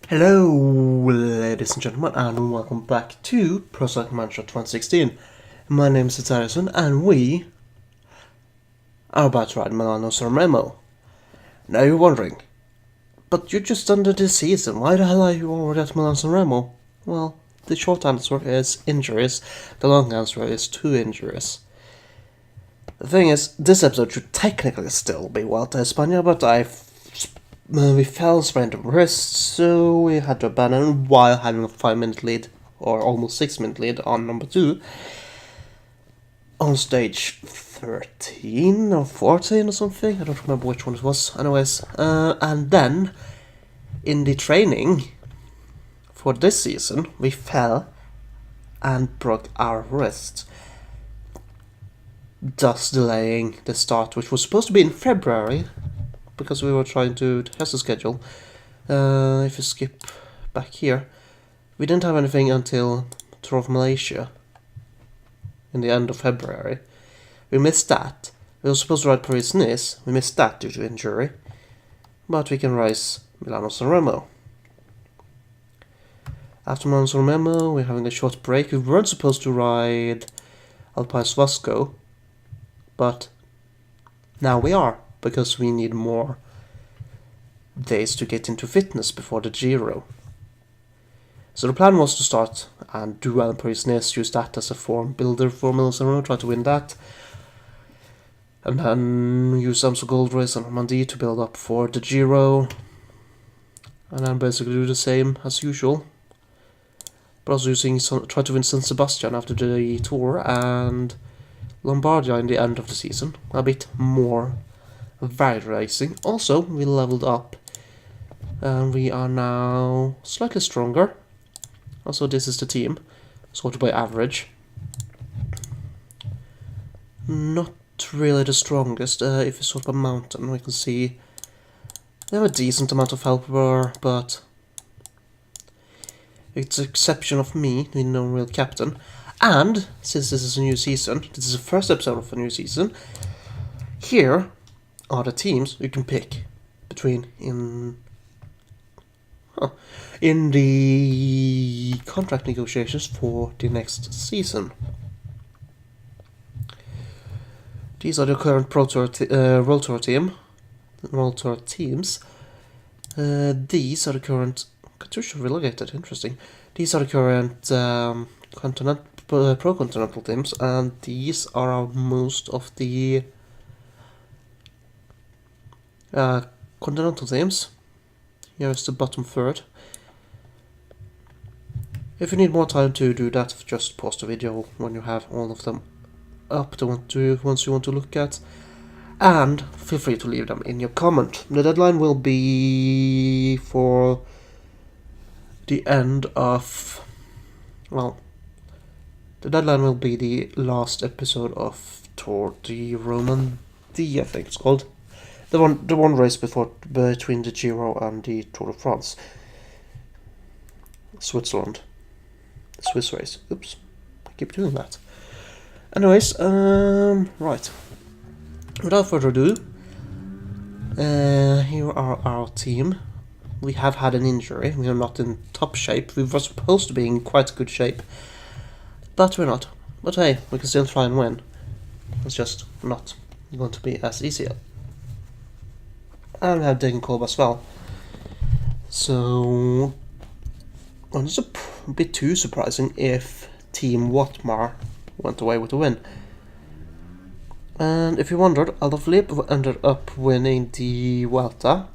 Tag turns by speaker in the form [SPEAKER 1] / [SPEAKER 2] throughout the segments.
[SPEAKER 1] Hello, ladies and gentlemen, and welcome back to Pro Cycling Manager 2016. My name is Harrison, and we are about to ride Milan and Remo. Now you're wondering, but you just ended this season, why the hell are you already at Milan and Remo? Well, the short answer is injuries, the long answer is 2 injuries. The thing is, this episode should technically still be Vuelta a España, but we fell, sprained the wrist, so we had to abandon while having a 5-minute lead, or almost 6-minute lead on number 2, on stage 13 or 14 or something, I don't remember which one it was, anyways, and then, in the training for this season, we fell and broke our wrist, thus delaying the start, which was supposed to be in February, because we were trying to test the schedule. If you skip back here, we didn't have anything until Tour of Malaysia in the end of February. We missed that. We were supposed to ride Paris-Nice. We missed that due to injury. But we can race Milano-San Remo. After Milano-San Remo, we're having a short break. We weren't supposed to ride Alpine Vasco, but now we are, because we need more days to get into fitness before the Giro. So the plan was to start and do well in Paris-Nice, use that as a form builder for Milan, try to win that, and then use Amstel Gold Race and Normandy to build up for the Giro, and then basically do the same as usual, but also try to win San Sebastian after the Tour and Lombardia in the end of the season, a bit more varied racing. Also, we leveled up and we are now slightly stronger. Also, this is the team, sorted by average. Not really the strongest. If you sort by mountain, we can see they have a decent amount of helper, but it's an exception of me, the no real captain. And since this is a new season, this is the first episode of a new season, here are the teams you can pick between in the contract negotiations for the next season. These are the current World Tour teams. These are the current Katusha relegated. Interesting. These are the current pro continental teams, and these are most of the continental teams. Here is the bottom third. If you need more time to do that, just pause the video when you have all of them up the ones you want to look at, and feel free to leave them in your comment. The deadline will be for the end of, well, the deadline will be the last episode of Tour de Romandie, I think it's called. The one race between the Giro and the Tour de France. Switzerland. Swiss race. Oops. I keep doing that. Anyways, right. Without further ado, here are our team. We have had an injury. We are not in top shape. We were supposed to be in quite good shape, but we're not. But hey, we can still try and win. It's just not going to be as easy. And we have Degenkolb as well. So, well, it's a bit too surprising if Team Watmar went away with the win. And if you wondered, Alaphilippe ended up winning the Vuelta,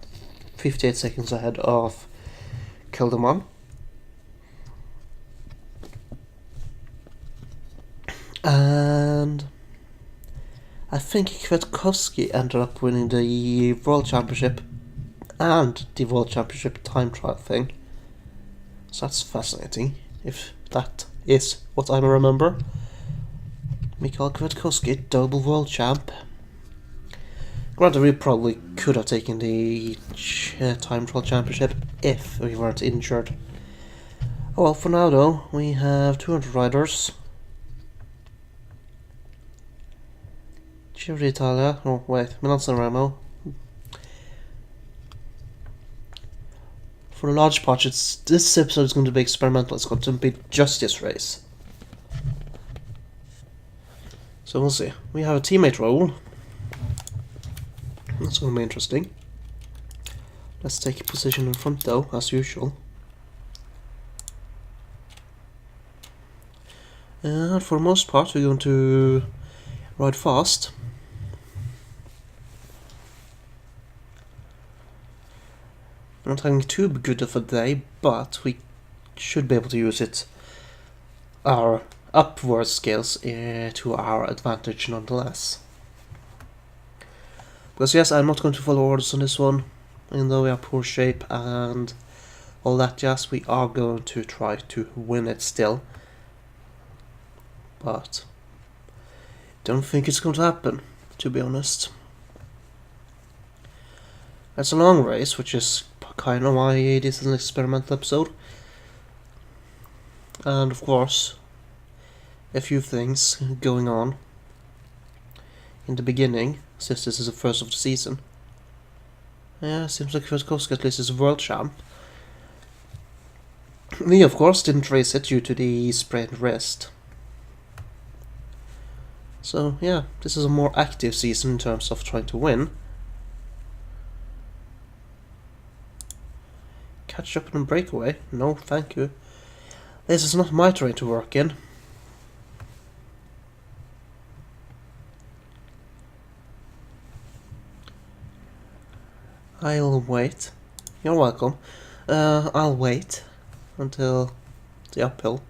[SPEAKER 1] 58 seconds ahead of Kelderman. And I think Kwiatkowski ended up winning the World Championship and the World Championship time trial thing. So that's fascinating, if that is what I remember. Mikhail Kwiatkowski, double world champ. Granted, we probably could have taken the time trial championship if we weren't injured. Oh well, for now though, we have 200 riders. Giro d'Italia, oh wait, Milan-San Remo. for a large part, this episode is going to be experimental. It's going to be Justice Race. So we'll see. We have a teammate role. That's going to be interesting. Let's take a position in front though, as usual. And for the most part, we're going to ride fast. We're not having too good of a day, but we should be able to use it, our upward skills, to our advantage nonetheless. Because yes, I'm not going to follow orders on this one, even though we are poor shape and all that jazz. We are going to try to win it still. But don't think it's going to happen, to be honest. It's a long race, which is kind of why this is an experimental episode. And of course, a few things going on in the beginning, since this is the first of the season. Yeah, seems like Kwiatkowski at least is a world champ. Me, of course, didn't race it due to the sprained wrist. So yeah, this is a more active season in terms of trying to win. Catch up and breakaway? No, thank you. This is not my terrain to work in. I'll wait. You're welcome. I'll wait until the uphill.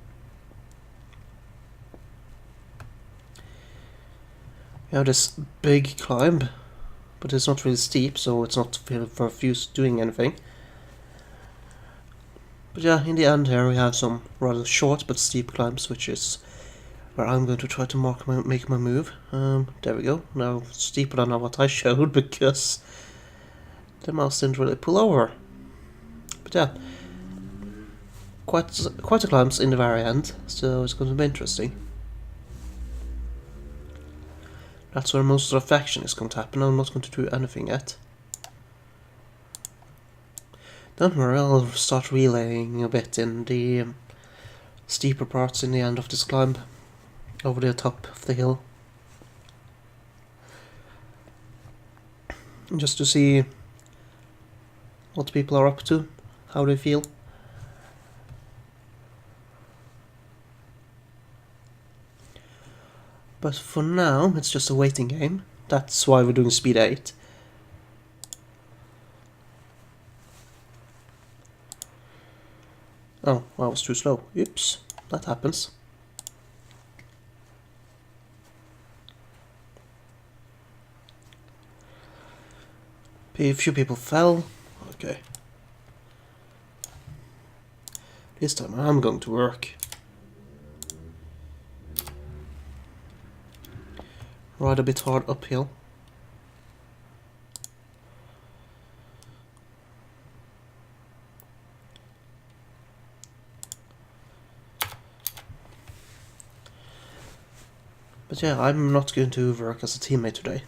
[SPEAKER 1] We have this big climb, but it's not really steep, so it's not for use doing anything. But yeah, in the end here we have some rather short but steep climbs, which is where I'm going to try to make my move. There we go. Now steeper than what I showed because the mouse didn't really pull over. But yeah, quite a climbs in the very end, so it's going to be interesting. That's where most of the action is going to happen. I'm not going to do anything yet. Don't worry, I'll start relaying a bit in the steeper parts in the end of this climb, over the top of the hill. Just to see what people are up to, how they feel. But for now, it's just a waiting game. That's why we're doing speed 8. Oh, I was too slow. Oops, that happens. A few people fell. Okay. This time I'm going to work. Ride a bit hard uphill. But yeah, I'm not going to work as a teammate today.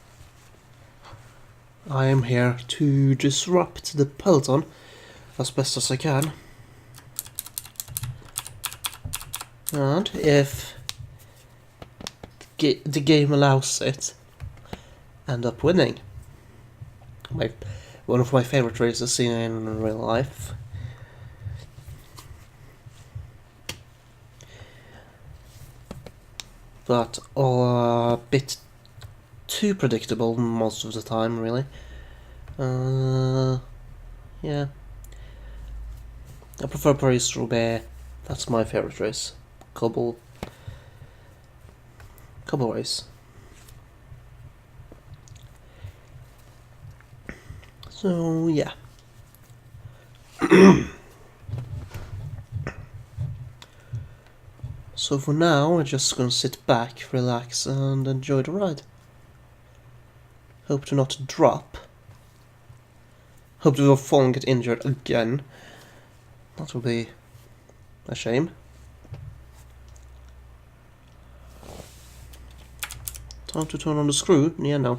[SPEAKER 1] I am here to disrupt the peloton as best as I can. And if the game allows it, end up winning. One of my favorite races in real life. But a bit too predictable most of the time, really. Yeah. I prefer Paris-Roubaix. That's my favorite race. Couple race. So yeah. So for now, we're just gonna sit back, relax, and enjoy the ride. Hope to not drop. Hope to not fall and get injured again. That will be a shame. Time to turn on the screw? Yeah, no.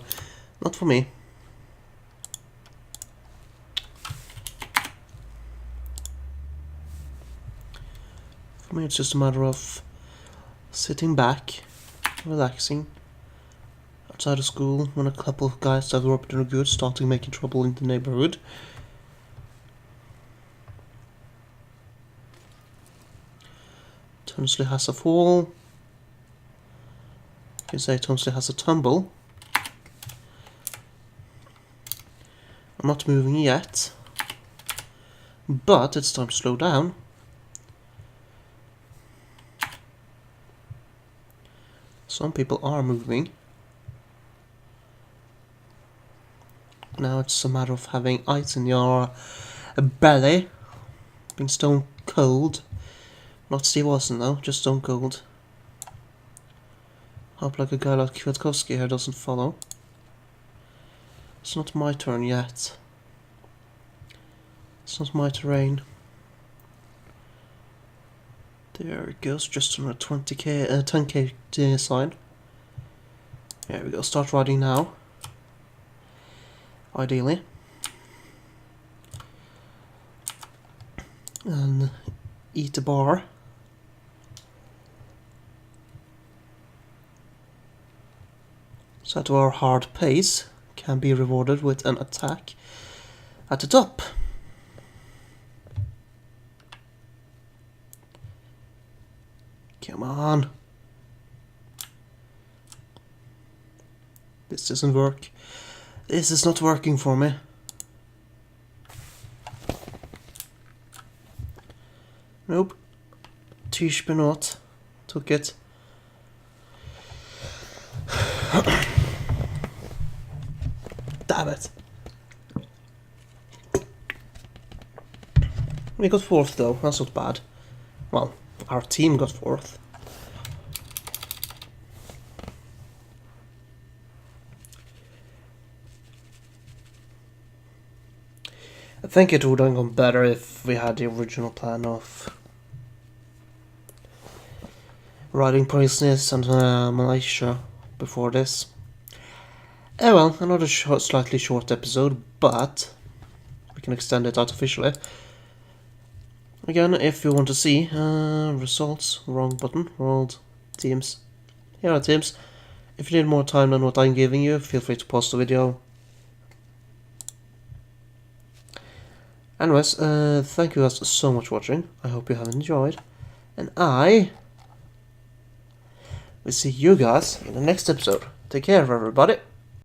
[SPEAKER 1] Not for me. me, it's just a matter of sitting back, relaxing, outside of school when a couple of guys that were up to no good starting making trouble in the neighborhood. Tunsley has a fall. You can say Tunsley has a tumble. I'm not moving yet, but it's time to slow down. Some people are moving. Now it's a matter of having ice in your belly, being stone cold. Not Steve Austin though, just stone cold. Hope like a guy like Kwiatkowski here doesn't follow. It's not my turn yet. It's not my terrain. There it goes, just on a 10k sign. There we go, start riding now. Ideally. And eat a bar. So that our hard pace can be rewarded with an attack at the top. Come on. This doesn't work. This is not working for me. Nope. Tish Benot took it. Damn it. We got fourth though, that's not bad. Well, our team got fourth. I think it would have gone better if we had the original plan of riding Princess and Malaysia before this. Oh well, another slightly short episode, but we can extend it artificially. Again, if you want to see results, wrong button, world, teams. Here are teams. If you need more time than what I'm giving you, feel free to pause the video. Anyways, thank you guys so much for watching. I hope you have enjoyed. And I will see you guys in the next episode. Take care, everybody.